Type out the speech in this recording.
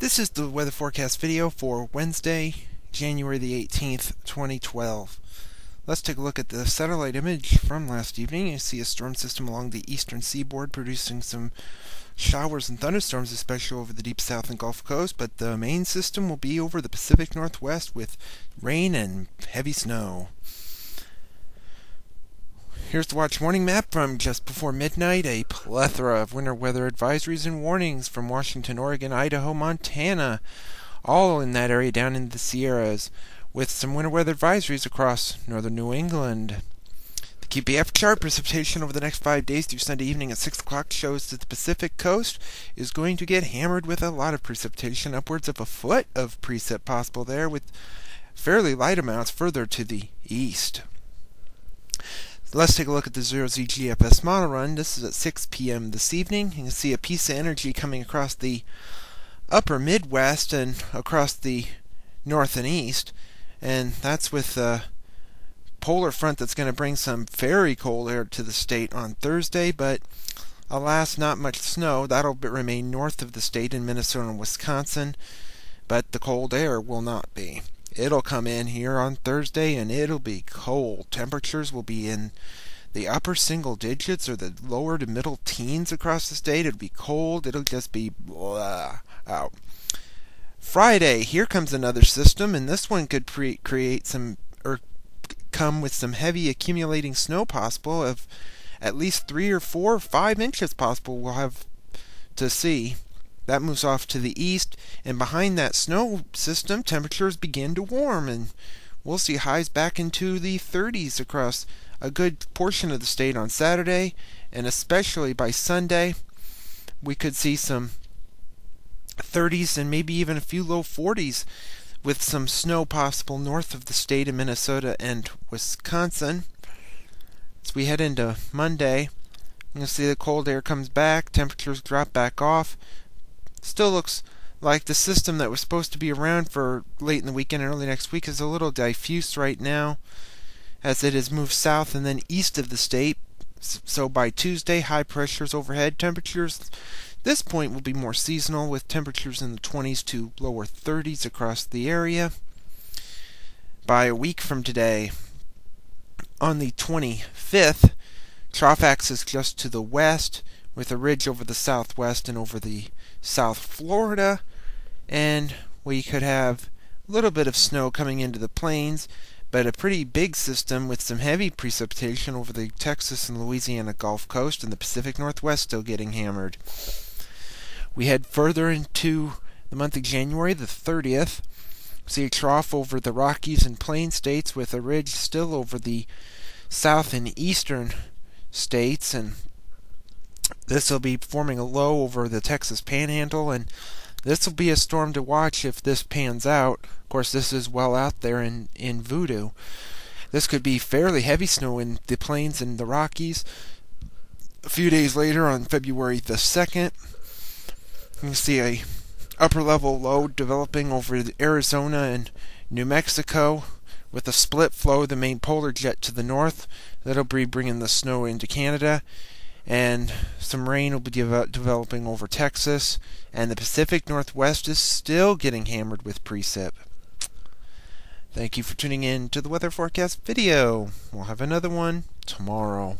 This is the weather forecast video for Wednesday, January the 18th, 2012. Let's take a look at the satellite image from last evening. You see a storm system along the eastern seaboard producing some showers and thunderstorms, especially over the deep south and Gulf Coast, but the main system will be over the Pacific Northwest with rain and heavy snow. Here's the watch morning map from just before midnight. A plethora of winter weather advisories and warnings from Washington, Oregon, Idaho, Montana, all in that area down in the Sierras, with some winter weather advisories across northern New England. The QPF chart precipitation over the next 5 days through Sunday evening at 6 o'clock shows that the Pacific coast is going to get hammered with a lot of precipitation, upwards of a foot of precip possible there, with fairly light amounts further to the east. Let's take a look at the 0Z GFS Model Run. This is at 6 p.m. this evening. You can see a piece of energy coming across the upper Midwest and across the north and east, and that's with a polar front that's going to bring some very cold air to the state on Thursday, but alas, not much snow. That'll remain north of the state in Minnesota and Wisconsin, but the cold air will not be. It'll come in here on Thursday and it'll be cold. Temperatures will be in the upper single digits or the lower to middle teens across the state. It'll be cold. It'll just be blah out. Friday, here comes another system, and this one could create some or come with some heavy accumulating snow possible of at least 3 or 4 or 5 inches possible. We'll have to see. That moves off to the east, and behind that snow system, temperatures begin to warm, and we'll see highs back into the 30s across a good portion of the state on Saturday, and especially by Sunday, we could see some 30s and maybe even a few low 40s with some snow possible north of the state in Minnesota and Wisconsin. As we head into Monday, you'll see the cold air comes back, temperatures drop back off. Still looks like the system that was supposed to be around for late in the weekend and early next week is a little diffuse right now, as it has moved south and then east of the state. So by Tuesday, high pressures overhead. Temperatures at this point will be more seasonal, with temperatures in the 20s to lower 30s across the area. By a week from today, on the 25th, trough axis just to the west, with a ridge over the southwest and over the South Florida, and we could have a little bit of snow coming into the plains, but a pretty big system with some heavy precipitation over the Texas and Louisiana Gulf Coast and the Pacific Northwest still getting hammered. We head further into the month of January, the 30th. See a trough over the Rockies and Plain states with a ridge still over the south and eastern states, and this will be forming a low over the Texas Panhandle, and this will be a storm to watch if this pans out. Of course, this is well out there in Voodoo. This could be fairly heavy snow in the plains and the Rockies. A few days later, on February the 2nd, you can see a upper level low developing over Arizona and New Mexico, with a split flow, the main polar jet to the north. That'll be bringing the snow into Canada, and some rain will be developing over Texas, and the Pacific Northwest is still getting hammered with precip. Thank you for tuning in to the weather forecast video. We'll have another one tomorrow.